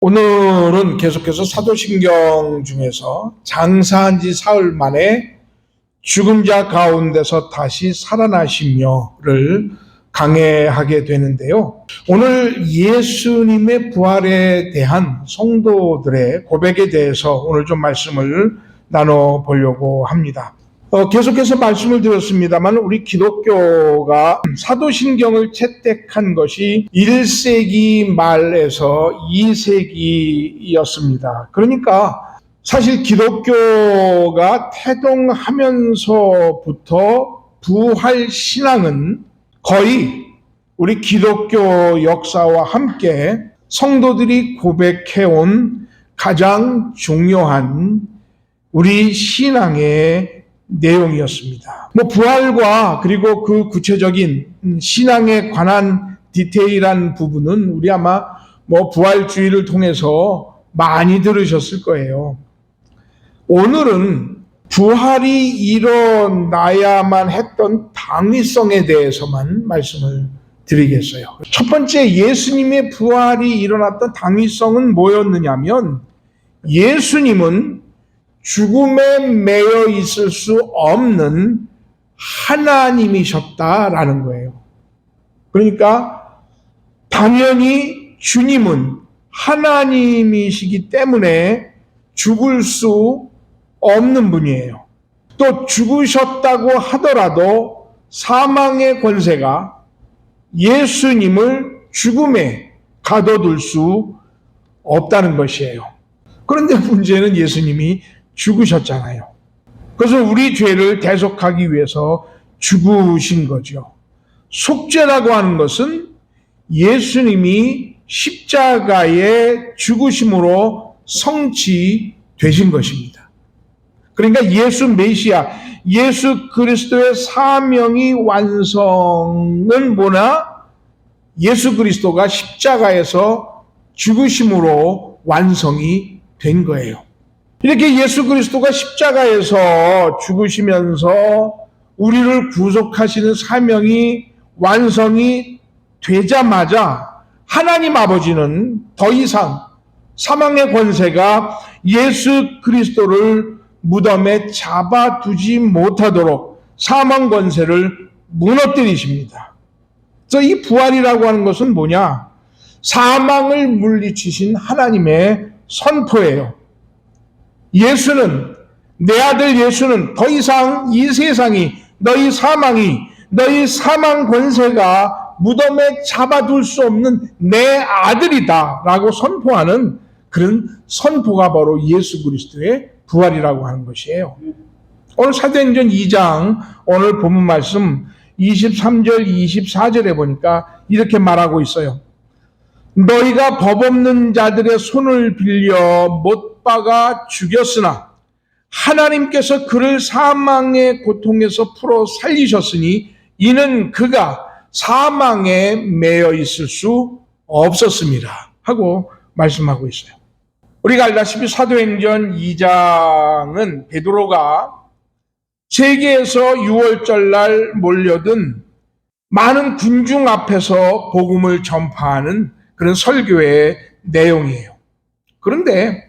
오늘은 계속해서 사도신경 중에서 장사한 지 사흘 만에 죽은 자 가운데서 다시 살아나시며를 강해하게 되는데요. 오늘 예수님의 부활에 대한 성도들의 고백에 대해서 오늘 좀 말씀을 나눠보려고 합니다. 계속해서 말씀을 드렸습니다만 우리 기독교가 사도신경을 채택한 것이 1세기 말에서 2세기였습니다. 그러니까 사실 기독교가 태동하면서부터 부활 신앙은 거의 우리 기독교 역사와 함께 성도들이 고백해온 가장 중요한 우리 신앙의 내용이었습니다. 부활과 그리고 그 구체적인 신앙에 관한 디테일한 부분은 우리 아마 부활주의를 통해서 많이 들으셨을 거예요. 오늘은 부활이 일어나야만 했던 당위성에 대해서만 말씀을 드리겠어요. 첫 번째, 예수님의 부활이 일어났던 당위성은 뭐였느냐면 예수님은 죽음에 매여 있을 수 없는 하나님이셨다라는 거예요. 그러니까 당연히 주님은 하나님이시기 때문에 죽을 수 없는 분이에요. 또 죽으셨다고 하더라도 사망의 권세가 예수님을 죽음에 가둬둘 수 없다는 것이에요. 그런데 문제는 예수님이 죽으셨잖아요. 그래서 우리 죄를 대속하기 위해서 죽으신 거죠. 속죄라고 하는 것은 예수님이 십자가의 죽으심으로 성취되신 것입니다. 그러니까 예수 메시아, 예수 그리스도의 사명이 완성은 뭐냐? 예수 그리스도가 십자가에서 죽으심으로 완성이 된 거예요. 이렇게 예수 그리스도가 십자가에서 죽으시면서 우리를 구속하시는 사명이 완성이 되자마자 하나님 아버지는 더 이상 사망의 권세가 예수 그리스도를 무덤에 잡아두지 못하도록 사망 권세를 무너뜨리십니다. 그래서 이 부활이라고 하는 것은 뭐냐? 사망을 물리치신 하나님의 선포예요. 예수는, 내 아들 예수는 더 이상 이 세상이, 너희 사망 권세가 무덤에 잡아둘 수 없는 내 아들이다 라고 선포하는 그런 선포가 바로 예수 그리스도의 부활이라고 하는 것이에요. 오늘 사도행전 2장 오늘 본문 말씀 23절 24절에 보니까 이렇게 말하고 있어요. 너희가 법 없는 자들의 손을 빌려 못 박아 죽였으나 하나님께서 그를 사망의 고통에서 풀어 살리셨으니 이는 그가 사망에 매여 있을 수 없었습니다 하고 말씀하고 있어요. 우리가 알다시피 사도행전 2장은 베드로가 세계에서 유월절날 몰려든 많은 군중 앞에서 복음을 전파하는 그런 설교의 내용이에요. 그런데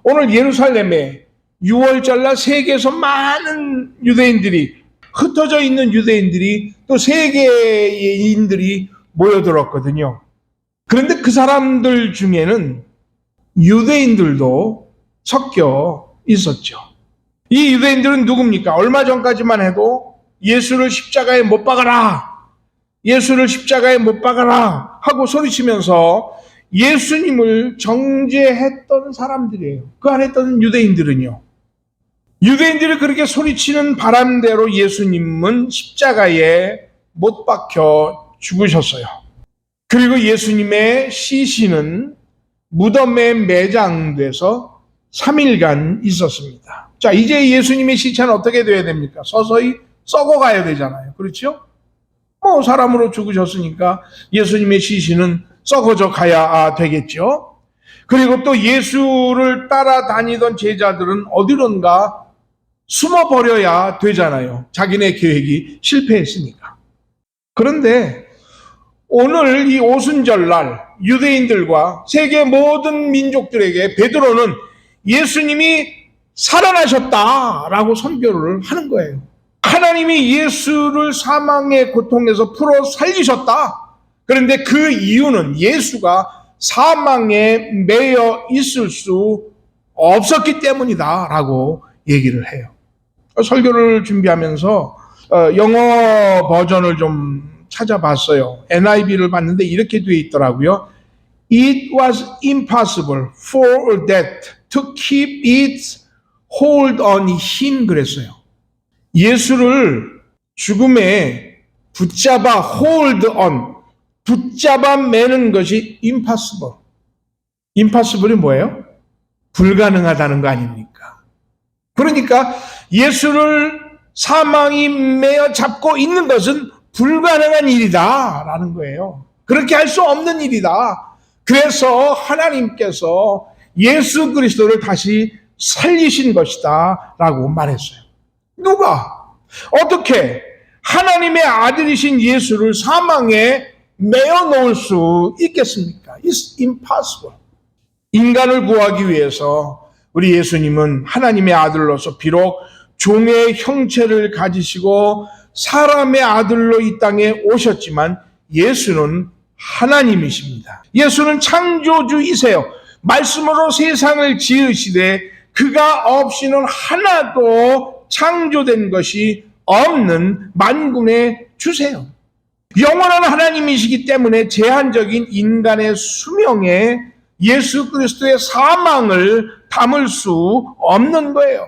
오늘 예루살렘에 유월절날 세계에서 많은 유대인들이, 흩어져 있는 유대인들이 또 세계인들이 모여들었거든요. 그런데 그 사람들 중에는 유대인들도 섞여 있었죠. 이 유대인들은 누굽니까? 얼마 전까지만 해도 예수를 십자가에 못 박아라, 예수를 십자가에 못 박아라 하고 소리치면서 예수님을 정죄했던 사람들이에요. 그 안에 있던 유대인들은요. 유대인들이 그렇게 소리치는 바람대로 예수님은 십자가에 못 박혀 죽으셨어요. 그리고 예수님의 시신은 무덤에 매장돼서 3일간 있었습니다. 자, 이제 예수님의 시체는 어떻게 돼야 됩니까? 서서히 썩어가야 되잖아요. 그렇죠? 사람으로 죽으셨으니까 예수님의 시신은 썩어져 가야 되겠죠. 그리고 또 예수를 따라다니던 제자들은 어디론가 숨어버려야 되잖아요. 자기네 계획이 실패했으니까. 그런데 오늘 이 오순절날 유대인들과 세계 모든 민족들에게 베드로는 예수님이 살아나셨다라고 선교를 하는 거예요. 하나님이 예수를 사망의 고통에서 풀어 살리셨다. 그런데 그 이유는 예수가 사망에 매여 있을 수 없었기 때문이다라고 얘기를 해요. 설교를 준비하면서 영어 버전을 좀 찾아봤어요. NIV를 봤는데 이렇게 되어 있더라고요. It was impossible for death to keep its hold on him 그랬어요. 예수를 죽음에 붙잡아 hold on, 붙잡아 매는 것이 impossible. impossible이 뭐예요? 불가능하다는 거 아닙니까? 그러니까 예수를 사망이 매어 잡고 있는 것은 불가능한 일이다라는 거예요. 그렇게 할 수 없는 일이다. 그래서 하나님께서 예수 그리스도를 다시 살리신 것이다 라고 말했어요. 누가? 어떻게 하나님의 아들이신 예수를 사망에 매어 놓을 수 있겠습니까? It's impossible. 인간을 구하기 위해서 우리 예수님은 하나님의 아들로서 비록 종의 형체를 가지시고 사람의 아들로 이 땅에 오셨지만 예수는 하나님이십니다. 예수는 창조주이세요. 말씀으로 세상을 지으시되 그가 없이는 하나도 창조된 것이 없는 만군의 주세요. 영원한 하나님이시기 때문에 제한적인 인간의 수명에 예수 그리스도의 사망을 담을 수 없는 거예요.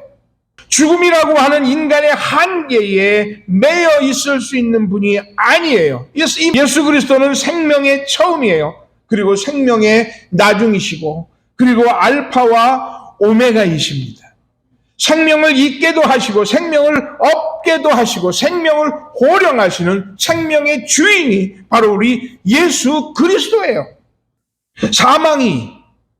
죽음이라고 하는 인간의 한계에 매여 있을 수 있는 분이 아니에요. 예수 그리스도는 생명의 처음이에요. 그리고 생명의 나중이시고 그리고 알파와 오메가이십니다. 생명을 있게도 하시고 생명을 없게도 하시고 생명을 호령하시는 생명의 주인이 바로 우리 예수 그리스도예요. 사망이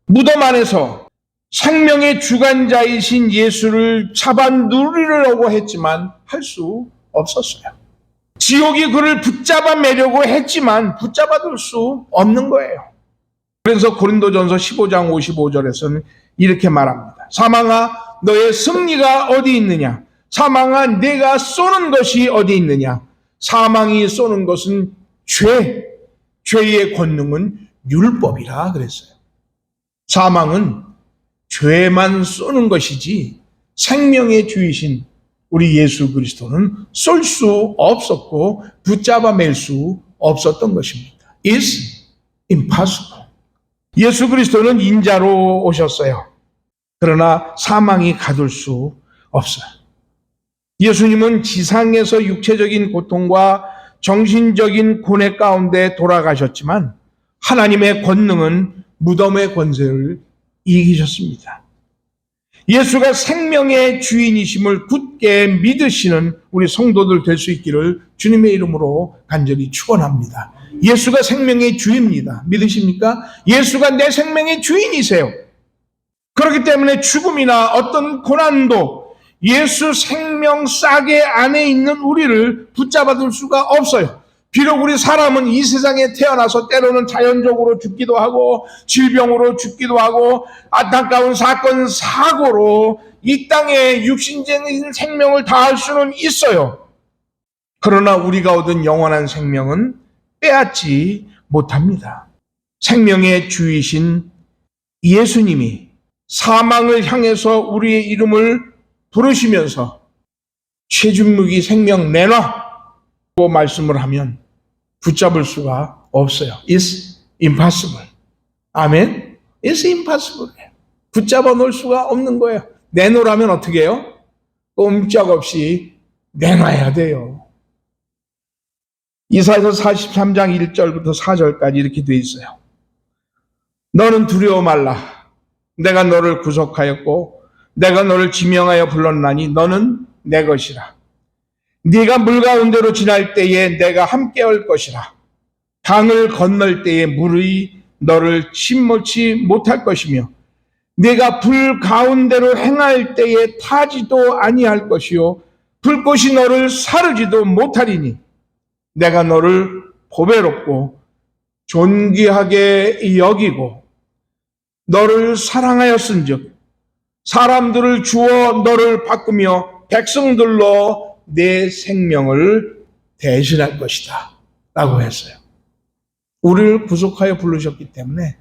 무덤 안에서 생명의 주관자이신 예수를 잡아 누리려고 했지만 할 수 없었어요. 지옥이 그를 붙잡아 매려고 했지만 붙잡아둘 수 없는 거예요. 그래서 고린도전서 15장 55절에서는 이렇게 말합니다. 사망아 너의 승리가 어디 있느냐? 사망아 내가 쏘는 것이 어디 있느냐? 사망이 쏘는 것은 죄의 권능은 율법이라 그랬어요. 사망은 죄만 쏘는 것이지 생명의 주이신 우리 예수 그리스도는 쏠 수 없었고 붙잡아 맬 수 없었던 것입니다. It's impossible. 예수 그리스도는 인자로 오셨어요. 그러나 사망이 가둘 수 없어요. 예수님은 지상에서 육체적인 고통과 정신적인 고뇌 가운데 돌아가셨지만 하나님의 권능은 무덤의 권세를 이기셨습니다. 예수가 생명의 주인이심을 굳게 믿으시는 우리 성도들 될 수 있기를 주님의 이름으로 간절히 축원합니다. 예수가 생명의 주입니다. 믿으십니까? 예수가 내 생명의 주인이세요. 그렇기 때문에 죽음이나 어떤 고난도 예수 생명 싸개 안에 있는 우리를 붙잡아둘 수가 없어요. 비록 우리 사람은 이 세상에 태어나서 때로는 자연적으로 죽기도 하고 질병으로 죽기도 하고 안타까운 사건 사고로 이 땅에 육신적인 생명을 다할 수는 있어요. 그러나 우리가 얻은 영원한 생명은 빼앗지 못합니다. 생명의 주이신 예수님이 사망을 향해서 우리의 이름을 부르시면서 최준묵이 생명 내놔라고 말씀을 하면 붙잡을 수가 없어요. It's impossible. 아멘? It's impossible. 붙잡아 놓을 수가 없는 거예요. 내놓으라면 어떻게 해요? 꼼짝없이 내놔야 돼요. 이사야서 43장 1절부터 4절까지 이렇게 되어 있어요. 너는 두려워 말라. 내가 너를 구속하였고 내가 너를 지명하여 불렀나니 너는 내 것이라. 네가 물 가운데로 지날 때에 내가 함께 할 것이라. 강을 건널 때에 물이 너를 침몰치 못할 것이며 네가 불 가운데로 행할 때에 타지도 아니할 것이요 불꽃이 너를 사르지도 못하리니 내가 너를 보배롭고 존귀하게 여기고 너를 사랑하였은즉 사람들을 주어 너를 바꾸며 백성들로 내 생명을 대신할 것이다 라고 했어요. 우리를 구속하여 부르셨기 때문에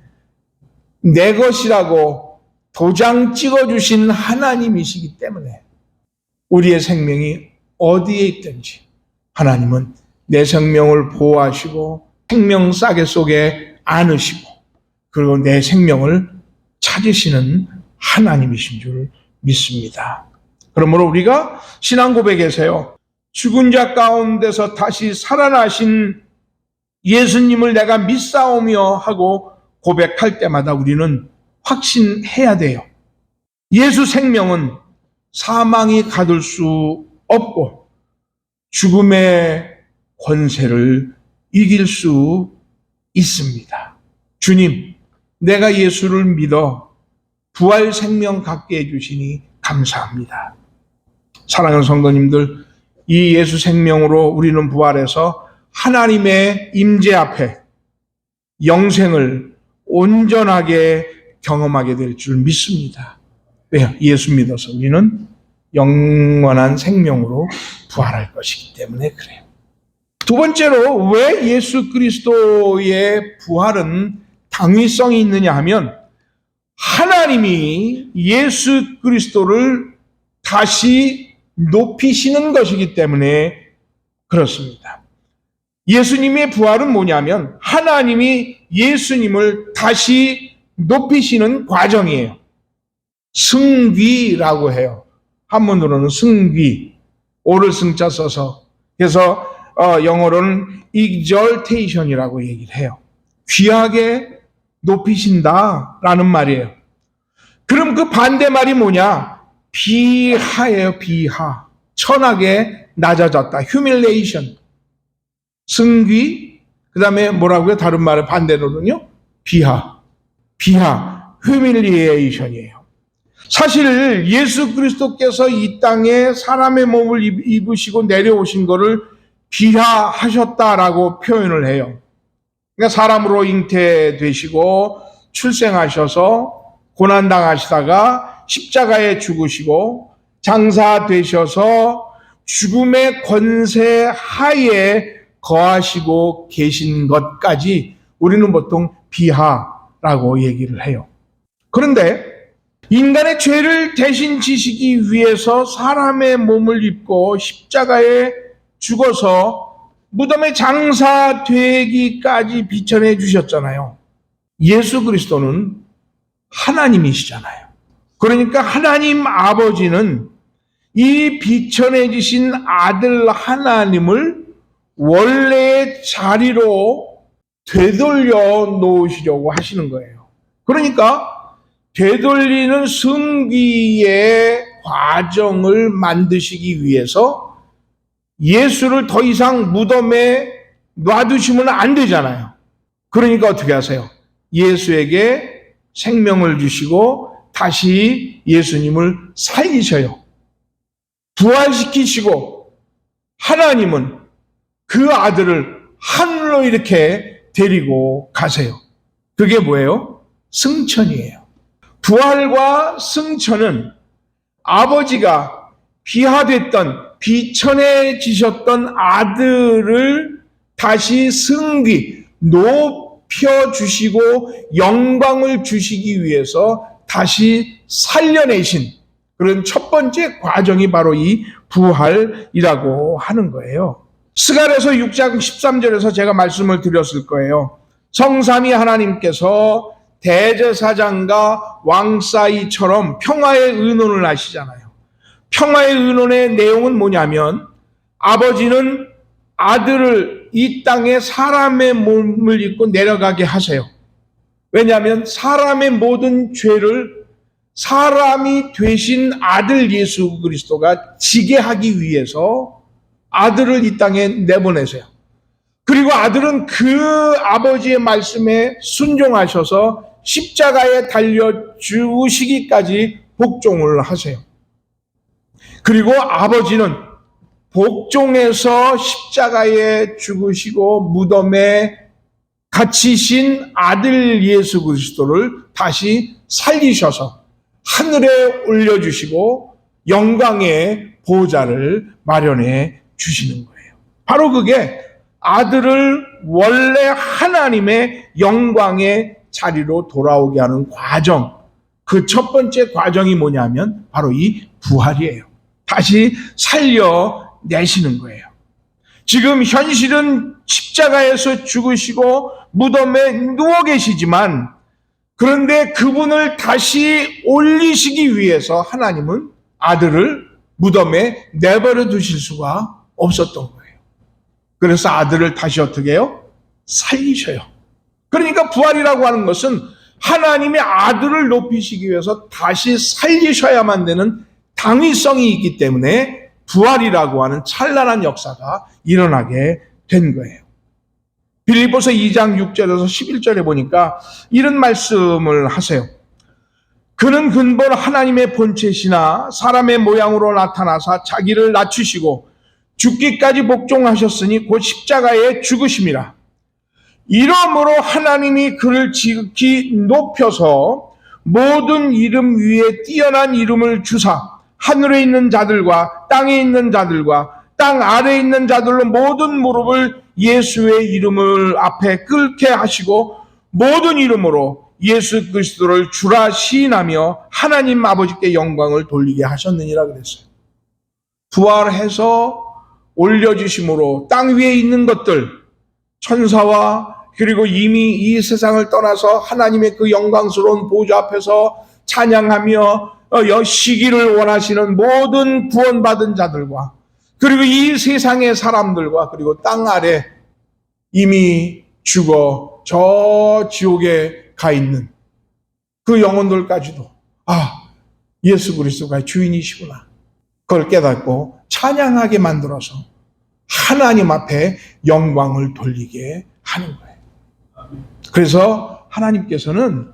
내 것이라고 도장 찍어주신 하나님이시기 때문에 우리의 생명이 어디에 있든지 하나님은 내 생명을 보호하시고 생명 싸개 속에 안으시고 그리고 내 생명을 찾으시는 하나님이신 줄 믿습니다. 그러므로 우리가 신앙 고백에서요, 죽은 자 가운데서 다시 살아나신 예수님을 내가 믿사오며 하고 고백할 때마다 우리는 확신해야 돼요. 예수 생명은 사망이 가둘 수 없고 죽음의 권세를 이길 수 있습니다. 주님, 내가 예수를 믿어 부활 생명 갖게 해주시니 감사합니다. 사랑하는 성도님들, 이 예수 생명으로 우리는 부활해서 하나님의 임재 앞에 영생을 온전하게 경험하게 될 줄 믿습니다. 왜요? 예수 믿어서 우리는 영원한 생명으로 부활할 것이기 때문에 그래요. 두 번째로 왜 예수 그리스도의 부활은 당위성이 있느냐 하면 하나님이 예수 그리스도를 다시 높이시는 것이기 때문에 그렇습니다. 예수님의 부활은 뭐냐면 하나님이 예수님을 다시 높이시는 과정이에요. 승귀라고 해요. 한문으로는 승귀, 오를 승자 써서 그래서 영어로는 exaltation이라고 얘기를 해요. 귀하게 높이신다라는 말이에요. 그럼 그 반대말이 뭐냐? 비하예요. 비하. 천하게 낮아졌다. humiliation. 승귀, 그 다음에 뭐라고요? 다른 말의 반대로는요? 비하. 비하. humiliation이에요. 사실 예수 그리스도께서 이 땅에 사람의 몸을 입으시고 내려오신 것을 비하하셨다라고 표현을 해요. 그러니까 사람으로 잉태되시고 출생하셔서 고난당하시다가 십자가에 죽으시고 장사되셔서 죽음의 권세 하에 거하시고 계신 것까지 우리는 보통 비하라고 얘기를 해요. 그런데 인간의 죄를 대신 지시기 위해서 사람의 몸을 입고 십자가에 죽어서 무덤에 장사되기까지 비천해 주셨잖아요. 예수 그리스도는 하나님이시잖아요. 그러니까 하나님 아버지는 이 비천해지신 아들 하나님을 원래의 자리로 되돌려 놓으시려고 하시는 거예요. 그러니까 되돌리는 승귀의 과정을 만드시기 위해서 예수를 더 이상 무덤에 놔두시면 안 되잖아요. 그러니까 어떻게 하세요? 예수에게 생명을 주시고 다시 예수님을 살리셔요. 부활시키시고 하나님은 그 아들을 하늘로 이렇게 데리고 가세요. 그게 뭐예요? 승천이에요. 부활과 승천은 아버지가 비하됐던 비천해지셨던 아들을 다시 승귀, 높여주시고 영광을 주시기 위해서 다시 살려내신 그런 첫 번째 과정이 바로 이 부활이라고 하는 거예요. 스가랴서 6장 13절에서 제가 말씀을 드렸을 거예요. 성삼위 하나님께서 대제사장과 왕 사이처럼 평화의 의논을 하시잖아요. 평화의 의논의 내용은 뭐냐면 아버지는 아들을 이 땅에 사람의 몸을 입고 내려가게 하세요. 왜냐하면 사람의 모든 죄를 사람이 되신 아들 예수 그리스도가 지게 하기 위해서 아들을 이 땅에 내보내세요. 그리고 아들은 그 아버지의 말씀에 순종하셔서 십자가에 달려 죽으시기까지 복종을 하세요. 그리고 아버지는 복종해서 십자가에 죽으시고 무덤에 갇히신 아들 예수 그리스도를 다시 살리셔서 하늘에 올려주시고 영광의 보좌를 마련해 주시는 거예요. 바로 그게 아들을 원래 하나님의 영광의 자리로 돌아오게 하는 과정, 그 첫 번째 과정이 뭐냐면 바로 이 부활이에요. 다시 살려내시는 거예요. 지금 현실은 십자가에서 죽으시고 무덤에 누워 계시지만, 그런데 그분을 다시 올리시기 위해서 하나님은 아들을 무덤에 내버려 두실 수가 없었던 거예요. 그래서 아들을 다시 어떻게 해요? 살리셔요. 그러니까 부활이라고 하는 것은 하나님의 아들을 높이시기 위해서 다시 살리셔야만 되는 당위성이 있기 때문에 부활이라고 하는 찬란한 역사가 일어나게 된 거예요. 빌립보서 2장 6절에서 11절에 보니까 이런 말씀을 하세요. 그는 근본 하나님의 본체시나 사람의 모양으로 나타나사 자기를 낮추시고 죽기까지 복종하셨으니 곧 십자가에 죽으심이라. 이러므로 하나님이 그를 지극히 높여서 모든 이름 위에 뛰어난 이름을 주사 하늘에 있는 자들과 땅에 있는 자들과 땅 아래에 있는 자들로 모든 무릎을 예수의 이름을 앞에 꿇게 하시고 모든 이름으로 예수 그리스도를 주라 시인하며 하나님 아버지께 영광을 돌리게 하셨느니라 그랬어요. 부활해서 올려주심으로 땅 위에 있는 것들, 천사와 그리고 이미 이 세상을 떠나서 하나님의 그 영광스러운 보좌 앞에서 찬양하며 시기를 원하시는 모든 구원받은 자들과 그리고 이 세상의 사람들과 그리고 땅 아래 이미 죽어 저 지옥에 가 있는 그 영혼들까지도 예수 그리스도가 주인이시구나, 그걸 깨닫고 찬양하게 만들어서 하나님 앞에 영광을 돌리게 하는 거예요. 그래서 하나님께서는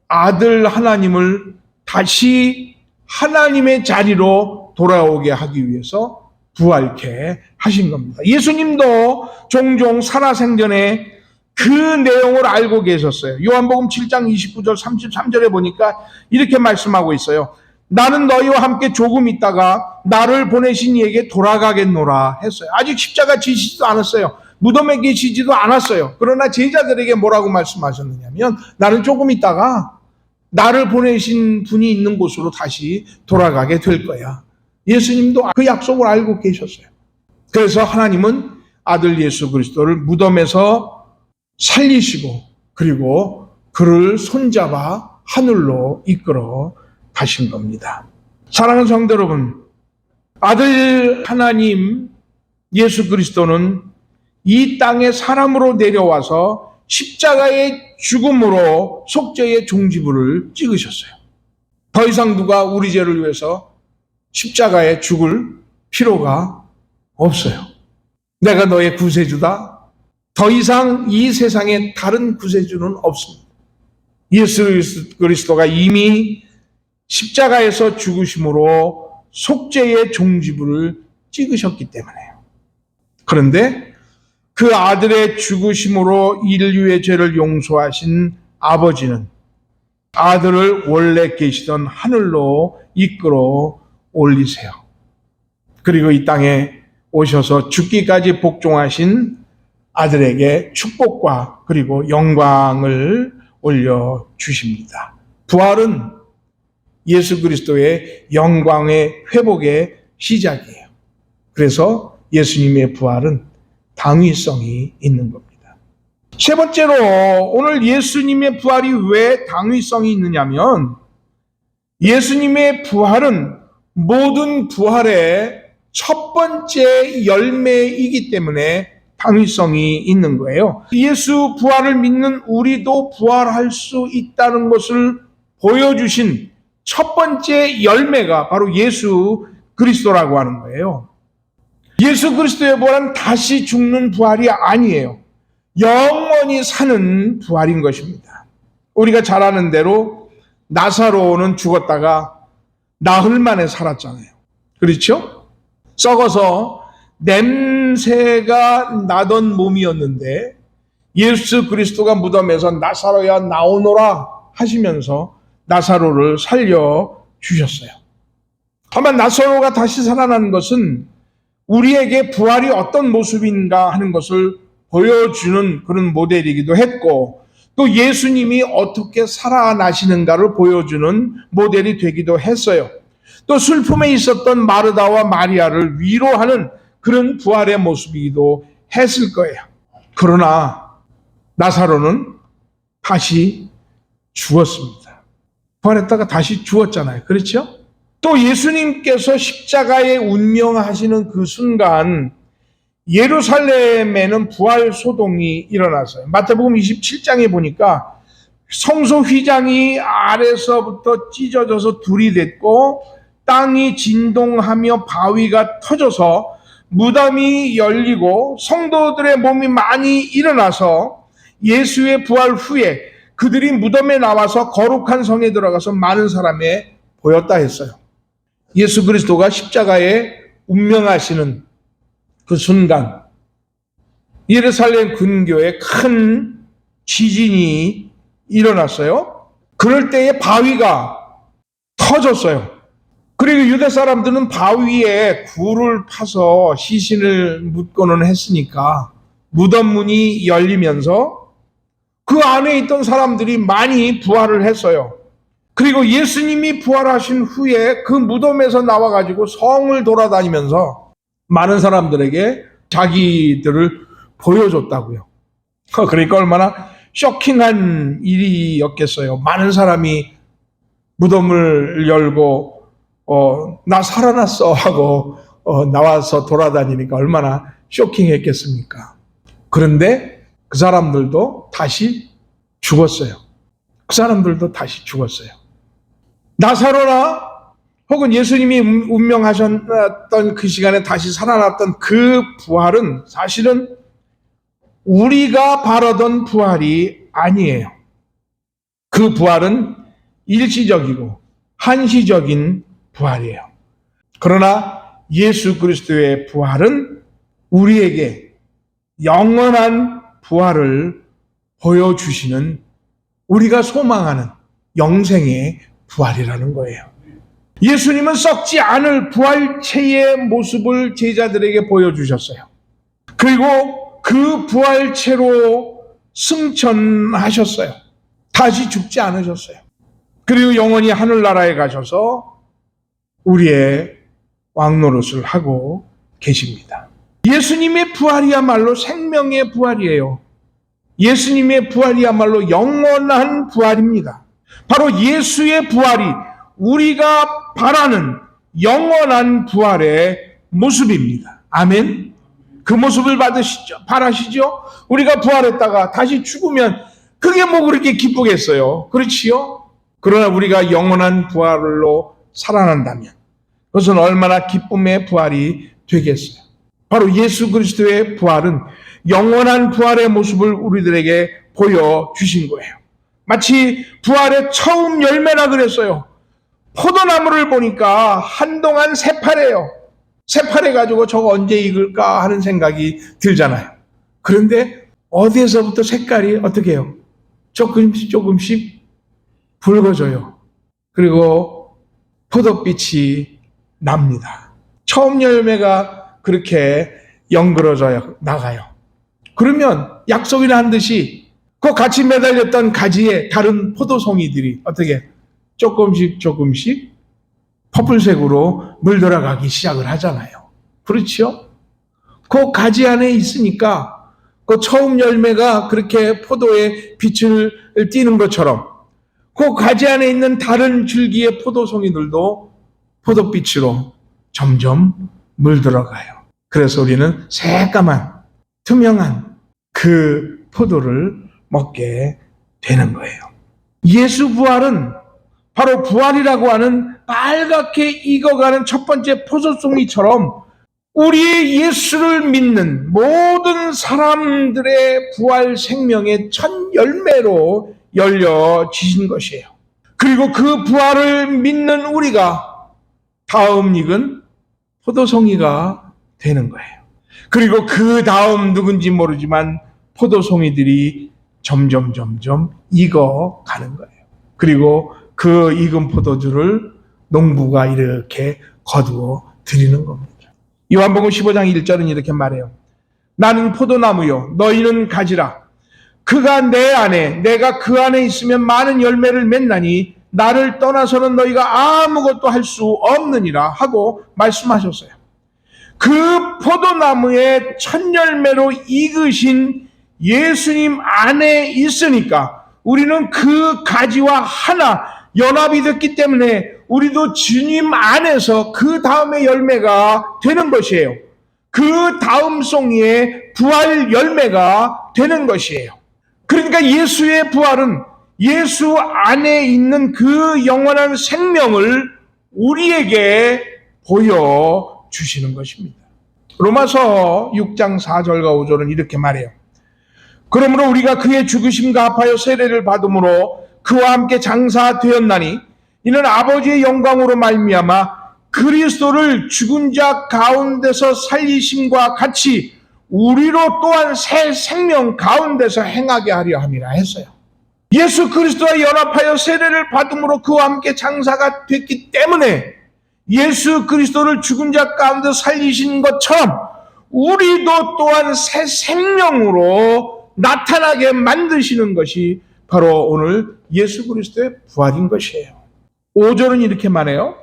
아들 하나님을 다시 하나님의 자리로 돌아오게 하기 위해서 부활케 하신 겁니다. 예수님도 종종 살아생전에 그 내용을 알고 계셨어요. 요한복음 7장 29절 33절에 보니까 이렇게 말씀하고 있어요. 나는 너희와 함께 조금 있다가 나를 보내신 이에게 돌아가겠노라 했어요. 아직 십자가 지시지도 않았어요. 무덤에 계시지도 않았어요. 그러나 제자들에게 뭐라고 말씀하셨느냐면 나는 조금 있다가 나를 보내신 분이 있는 곳으로 다시 돌아가게 될 거야. 예수님도 그 약속을 알고 계셨어요. 그래서 하나님은 아들 예수 그리스도를 무덤에서 살리시고 그리고 그를 손잡아 하늘로 이끌어 가신 겁니다. 사랑하는 성도 여러분, 아들 하나님 예수 그리스도는 이 땅에 사람으로 내려와서 십자가의 죽음으로 속죄의 종지부를 찍으셨어요. 더 이상 누가 우리 죄를 위해서 십자가에 죽을 필요가 없어요. 내가 너의 구세주다. 더 이상 이 세상에 다른 구세주는 없습니다. 예수 그리스도가 이미 십자가에서 죽으심으로 속죄의 종지부를 찍으셨기 때문에요. 그런데 그 아들의 죽으심으로 인류의 죄를 용서하신 아버지는 아들을 원래 계시던 하늘로 이끌어 올리세요. 그리고 이 땅에 오셔서 죽기까지 복종하신 아들에게 축복과 그리고 영광을 올려주십니다. 부활은 예수 그리스도의 영광의 회복의 시작이에요. 그래서 예수님의 부활은 당위성이 있는 겁니다. 세 번째로 오늘 예수님의 부활이 왜 당위성이 있느냐면 예수님의 부활은 모든 부활의 첫 번째 열매이기 때문에 당위성이 있는 거예요. 예수 부활을 믿는 우리도 부활할 수 있다는 것을 보여주신 첫 번째 열매가 바로 예수 그리스도라고 하는 거예요. 예수 그리스도의 부활은 다시 죽는 부활이 아니에요. 영원히 사는 부활인 것입니다. 우리가 잘 아는 대로 나사로는 죽었다가 나흘 만에 살았잖아요. 그렇죠? 썩어서 냄새가 나던 몸이었는데 예수 그리스도가 무덤에서 나사로야 나오너라 하시면서 나사로를 살려주셨어요. 다만 나사로가 다시 살아난 것은 우리에게 부활이 어떤 모습인가 하는 것을 보여주는 그런 모델이기도 했고, 또 예수님이 어떻게 살아나시는가를 보여주는 모델이 되기도 했어요. 또 슬픔에 있었던 마르다와 마리아를 위로하는 그런 부활의 모습이기도 했을 거예요. 그러나 나사로는 다시 죽었습니다. 부활했다가 다시 죽었잖아요. 그렇죠? 또 예수님께서 십자가에 운명하시는 그 순간 예루살렘에는 부활 소동이 일어났어요. 마태복음 27장에 보니까 성소 휘장이 아래서부터 찢어져서 둘이 됐고 땅이 진동하며 바위가 터져서 무덤이 열리고 성도들의 몸이 많이 일어나서 예수의 부활 후에 그들이 무덤에 나와서 거룩한 성에 들어가서 많은 사람에 보였다 했어요. 예수 그리스도가 십자가에 운명하시는 그 순간 예루살렘 근교에 큰 지진이 일어났어요. 그럴 때에 바위가 터졌어요. 그리고 유대 사람들은 바위에 굴을 파서 시신을 묻고는 했으니까 무덤 문이 열리면서 그 안에 있던 사람들이 많이 부활을 했어요. 그리고 예수님이 부활하신 후에 그 무덤에서 나와가지고 성을 돌아다니면서 많은 사람들에게 자기들을 보여줬다고요. 그러니까 얼마나 쇼킹한 일이었겠어요. 많은 사람이 무덤을 열고 나 살아났어 하고 나와서 돌아다니니까 얼마나 쇼킹했겠습니까? 그런데 그 사람들도 다시 죽었어요. 그 사람들도 다시 죽었어요. 나사로나 혹은 예수님이 운명하셨던 그 시간에 다시 살아났던 그 부활은 사실은 우리가 바라던 부활이 아니에요. 그 부활은 일시적이고 한시적인 부활이에요. 그러나 예수 그리스도의 부활은 우리에게 영원한 부활을 보여주시는 우리가 소망하는 영생의 부활이라는 거예요. 예수님은 썩지 않을 부활체의 모습을 제자들에게 보여주셨어요. 그리고 그 부활체로 승천하셨어요. 다시 죽지 않으셨어요. 그리고 영원히 하늘나라에 가셔서 우리의 왕노릇을 하고 계십니다. 예수님의 부활이야말로 생명의 부활이에요. 예수님의 부활이야말로 영원한 부활입니다. 바로 예수의 부활이 우리가 바라는 영원한 부활의 모습입니다. 아멘. 그 모습을 바라시죠? 우리가 부활했다가 다시 죽으면 그게 뭐 그렇게 기쁘겠어요? 그렇지요? 그러나 우리가 영원한 부활로 살아난다면 그것은 얼마나 기쁨의 부활이 되겠어요? 바로 예수 그리스도의 부활은 영원한 부활의 모습을 우리들에게 보여주신 거예요. 마치 부활의 처음 열매라 그랬어요. 포도나무를 보니까 한동안 새파래요. 새파래가지고 저거 언제 익을까 하는 생각이 들잖아요. 그런데 어디에서부터 색깔이 어떻게 해요? 조금씩 붉어져요. 그리고 포도빛이 납니다. 처음 열매가 그렇게 연그러져 나가요. 그러면 약속이나 한 듯이 그 같이 매달렸던 가지에 다른 포도송이들이 어떻게 조금씩 퍼플색으로 물들어가기 시작을 하잖아요. 그렇죠? 그 가지 안에 있으니까 그 처음 열매가 그렇게 포도의 빛을 띠는 것처럼 그 가지 안에 있는 다른 줄기의 포도송이들도 포도빛으로 점점 물들어가요. 그래서 우리는 새까만 투명한 그 포도를 먹게 되는 거예요. 예수 부활은 바로 부활이라고 하는 빨갛게 익어가는 첫 번째 포도송이처럼 우리의 예수를 믿는 모든 사람들의 부활 생명의 첫 열매로 열려지신 것이에요. 그리고 그 부활을 믿는 우리가 다음 익은 포도송이가 되는 거예요. 그리고 그 다음 누군지 모르지만 포도송이들이 점점 익어가는 거예요. 그리고 그 익은 포도주를 농부가 이렇게 거두어 드리는 겁니다. 요한복음 15장 1절은 이렇게 말해요. 나는 포도나무요 너희는 가지라. 그가 내 안에 내가 그 안에 있으면 많은 열매를 맺나니 나를 떠나서는 너희가 아무것도 할 수 없느니라 하고 말씀하셨어요. 그 포도나무의 첫 열매로 익으신 예수님 안에 있으니까 우리는 그 가지와 하나 연합이 됐기 때문에 우리도 주님 안에서 그 다음의 열매가 되는 것이에요. 그 다음 송이의 부활 열매가 되는 것이에요. 그러니까 예수의 부활은 예수 안에 있는 그 영원한 생명을 우리에게 보여주시는 것입니다. 로마서 6장 4절과 5절은 이렇게 말해요. 그러므로 우리가 그의 죽으심과 합하여 세례를 받음으로 그와 함께 장사되었나니 이는 아버지의 영광으로 말미암아 그리스도를 죽은 자 가운데서 살리심과 같이 우리로 또한 새 생명 가운데서 행하게 하려 함이라 했어요. 예수 그리스도와 연합하여 세례를 받음으로 그와 함께 장사가 됐기 때문에 예수 그리스도를 죽은 자 가운데 살리신 것처럼 우리도 또한 새 생명으로 나타나게 만드시는 것이 바로 오늘 예수 그리스도의 부활인 것이에요. 5절은 이렇게 말해요.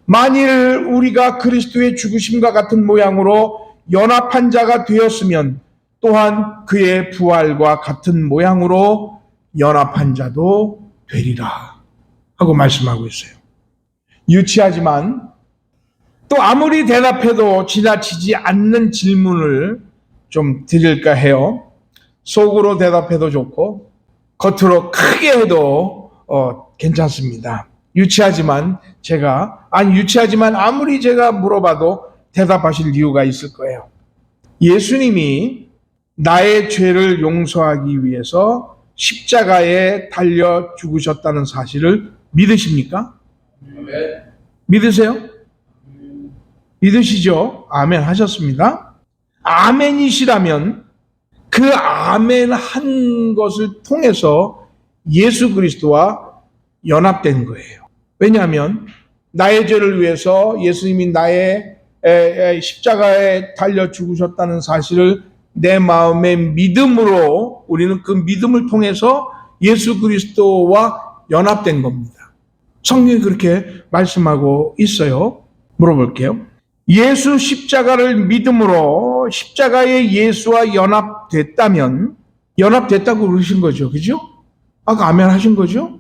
만일 우리가 그리스도의 죽으심과 같은 모양으로 연합한 자가 되었으면 또한 그의 부활과 같은 모양으로 연합한 자도 되리라 하고 말씀하고 있어요. 유치하지만 또 아무리 대답해도 지나치지 않는 질문을 좀 드릴까 해요. 속으로 대답해도 좋고 겉으로 크게 해도 괜찮습니다. 유치하지만 아무리 제가 물어봐도 대답하실 이유가 있을 거예요. 예수님이 나의 죄를 용서하기 위해서 십자가에 달려 죽으셨다는 사실을 믿으십니까? 믿으세요? 믿으시죠? 아멘 하셨습니다. 아멘이시라면 그 아멘 한 것을 통해서 예수 그리스도와 연합된 거예요. 왜냐하면 나의 죄를 위해서 예수님이 나의 십자가에 달려 죽으셨다는 사실을 내 마음의 믿음으로 우리는 그 믿음을 통해서 예수 그리스도와 연합된 겁니다. 성경이 그렇게 말씀하고 있어요. 물어볼게요. 예수 십자가를 믿음으로 십자가의 예수와 연합됐다고 그러신 거죠. 그죠? 아까 아멘 하신 거죠?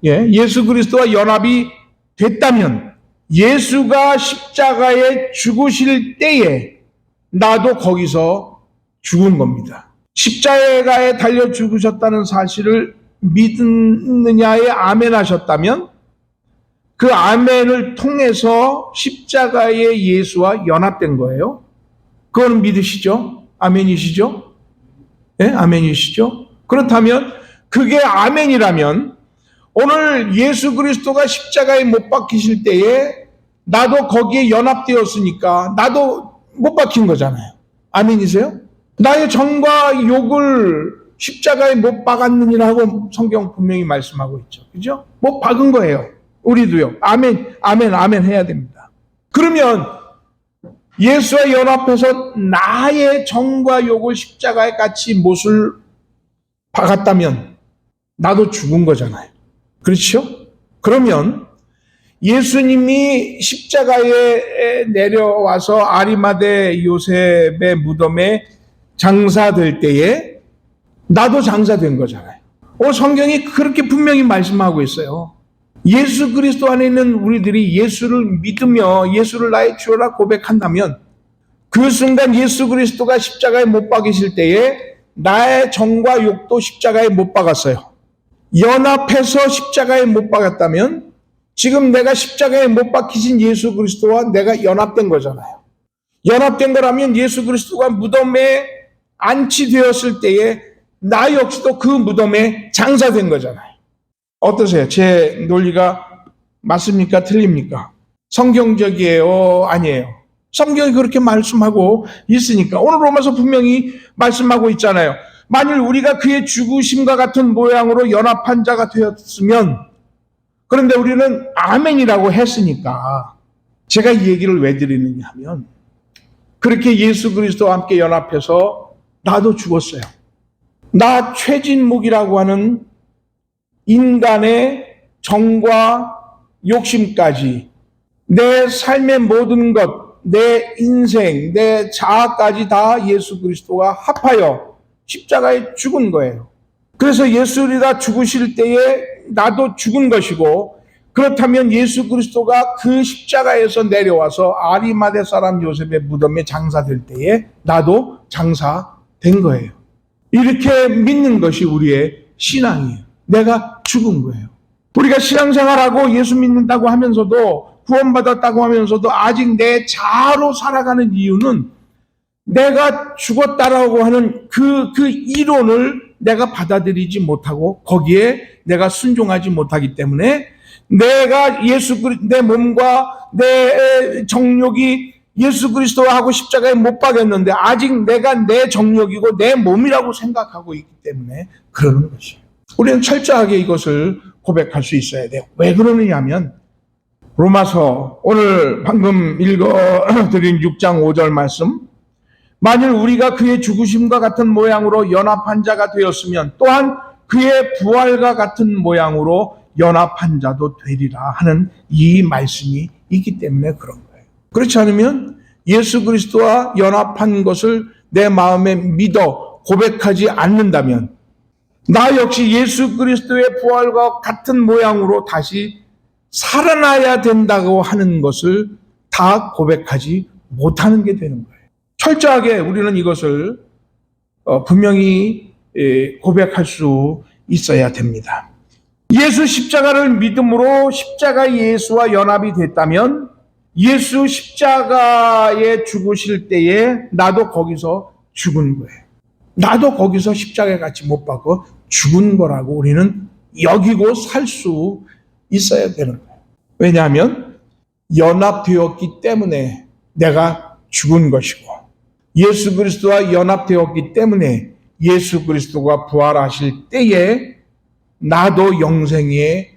예, 예수 그리스도와 연합이 됐다면 예수가 십자가에 죽으실 때에 나도 거기서 죽은 겁니다. 십자가에 달려 죽으셨다는 사실을 믿느냐에 아멘 하셨다면 그 아멘을 통해서 십자가의 예수와 연합된 거예요. 그건 믿으시죠? 아멘이시죠? 예, 아멘이시죠? 그렇다면 그게 아멘이라면 오늘 예수 그리스도가 십자가에 못 박히실 때에 나도 거기에 연합되었으니까 나도 못 박힌 거잖아요. 아멘이세요? 나의 정과 욕을 십자가에 못 박았느니라고 성경 분명히 말씀하고 있죠. 그죠? 못 박은 거예요. 우리도요. 아멘, 아멘, 아멘 해야 됩니다. 그러면 예수와 연합해서 나의 정과 욕을 십자가에 같이 못을 박았다면 나도 죽은 거잖아요. 그렇죠? 그러면 예수님이 십자가에 내려와서 아리마대 요셉의 무덤에 장사될 때에 나도 장사된 거잖아요. 오늘 성경이 그렇게 분명히 말씀하고 있어요. 예수 그리스도 안에 있는 우리들이 예수를 믿으며 예수를 나의 주라 고백한다면 그 순간 예수 그리스도가 십자가에 못 박이실 때에 나의 정과 욕도 십자가에 못 박았어요. 연합해서 십자가에 못 박았다면 지금 내가 십자가에 못 박히신 예수 그리스도와 내가 연합된 거잖아요. 연합된 거라면 예수 그리스도가 무덤에 안치되었을 때에 나 역시도 그 무덤에 장사된 거잖아요. 어떠세요? 제 논리가 맞습니까? 틀립니까? 성경적이에요? 아니에요? 성경이 그렇게 말씀하고 있으니까 오늘 로마서 분명히 말씀하고 있잖아요. 만일 우리가 그의 죽으심과 같은 모양으로 연합한 자가 되었으면, 그런데 우리는 아멘이라고 했으니까 제가 이 얘기를 왜 드리느냐 하면, 그렇게 예수 그리스도와 함께 연합해서 나도 죽었어요. 나 최진묵이라고 하는 인간의 정과 욕심까지, 내 삶의 모든 것, 내 인생, 내 자아까지 다 예수 그리스도가 합하여 십자가에 죽은 거예요. 그래서 예수가 죽으실 때에 나도 죽은 것이고, 그렇다면 예수 그리스도가 그 십자가에서 내려와서 아리마대 사람 요셉의 무덤에 장사될 때에 나도 장사된 거예요. 이렇게 믿는 것이 우리의 신앙이에요. 내가 죽은 거예요. 우리가 신앙생활하고 예수 믿는다고 하면서도, 구원받았다고 하면서도 아직 내 자아로 살아가는 이유는 내가 죽었다라고 하는 그 이론을 내가 받아들이지 못하고 거기에 내가 순종하지 못하기 때문에, 내가 내 몸과 내 정욕이 예수 그리스도하고 십자가에 못 박였는데 아직 내가 내 정욕이고 내 몸이라고 생각하고 있기 때문에 그러는 것이에요. 우리는 철저하게 이것을 고백할 수 있어야 돼요. 왜 그러느냐 하면, 로마서 오늘 방금 읽어드린 6장 5절 말씀, 만일 우리가 그의 죽으심과 같은 모양으로 연합한 자가 되었으면 또한 그의 부활과 같은 모양으로 연합한 자도 되리라 하는 이 말씀이 있기 때문에 그런 거예요. 그렇지 않으면 예수 그리스도와 연합한 것을 내 마음에 믿어 고백하지 않는다면, 나 역시 예수 그리스도의 부활과 같은 모양으로 다시 살아나야 된다고 하는 것을 다 고백하지 못하는 게 되는 거예요. 철저하게 우리는 이것을 분명히 고백할 수 있어야 됩니다. 예수 십자가를 믿음으로 십자가 예수와 연합이 됐다면, 예수 십자가에 죽으실 때에 나도 거기서 죽은 거예요. 나도 거기서 십자가에 같이 못 박고 죽은 거라고 우리는 여기고 살 수 있어야 되는 거예요. 왜냐하면 연합되었기 때문에 내가 죽은 것이고, 예수 그리스도와 연합되었기 때문에 예수 그리스도가 부활하실 때에 나도 영생의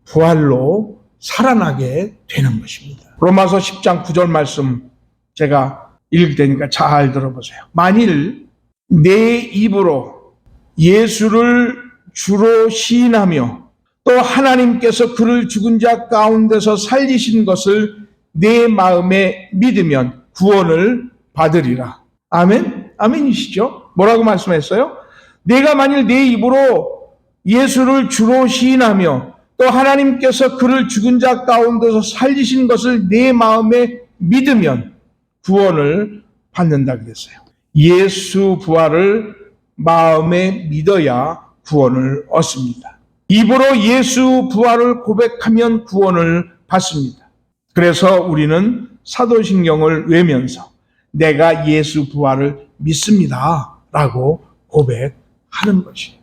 부활로 살아나게 되는 것입니다. 로마서 10장 9절 말씀 제가 읽을 테니까 잘 들어보세요. 만일 내 입으로 예수를 주로 시인하며 또 하나님께서 그를 죽은 자 가운데서 살리신 것을 내 마음에 믿으면 구원을 받으리라. 아멘? 아멘이시죠? 뭐라고 말씀했어요? 내가 만일 내 입으로 예수를 주로 시인하며 또 하나님께서 그를 죽은 자 가운데서 살리신 것을 내 마음에 믿으면 구원을 받는다 그랬어요. 예수 부활을 마음에 믿어야 구원을 얻습니다. 입으로 예수 부활을 고백하면 구원을 받습니다. 그래서 우리는 사도신경을 외면서 내가 예수 부활을 믿습니다 라고 고백하는 것이에요.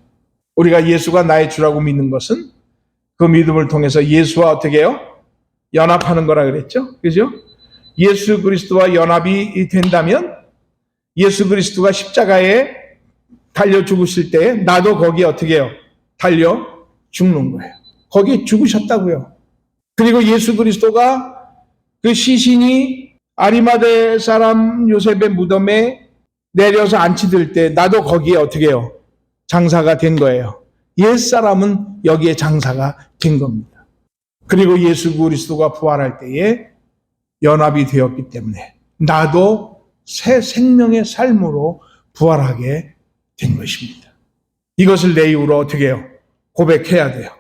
우리가 예수가 나의 주라고 믿는 것은 그 믿음을 통해서 예수와 어떻게 해요? 연합하는 거라 그랬죠? 그죠? 예수 그리스도와 연합이 된다면 예수 그리스도가 십자가에 달려 죽으실 때 나도 거기에 어떻게 해요? 달려 죽는 거예요. 거기에 죽으셨다고요. 그리고 예수 그리스도가 그 시신이 아리마대 사람 요셉의 무덤에 내려서 안치될 때 나도 거기에 어떻게 해요? 장사가 된 거예요. 옛사람은 여기에 장사가 된 겁니다. 그리고 예수 그리스도가 부활할 때에 연합이 되었기 때문에 나도 새 생명의 삶으로 부활하게 된 것입니다. 이것을 내 입으로 어떻게 해요? 고백해야 돼요.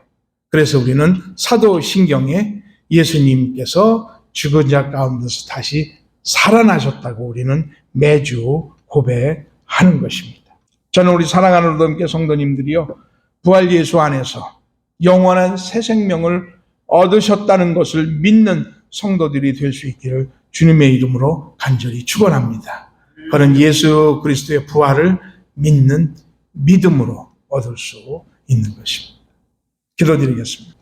그래서 우리는 사도신경에 예수님께서 죽은 자 가운데서 다시 살아나셨다고 우리는 매주 고백하는 것입니다. 저는 우리 사랑하는 로덤교회 성도님들이요, 부활 예수 안에서 영원한 새 생명을 얻으셨다는 것을 믿는 성도들이 될 수 있기를 주님의 이름으로 간절히 축원합니다. 그런 예수 그리스도의 부활을 믿는 믿음으로 얻을 수 있는 것입니다. 기도드리겠습니다.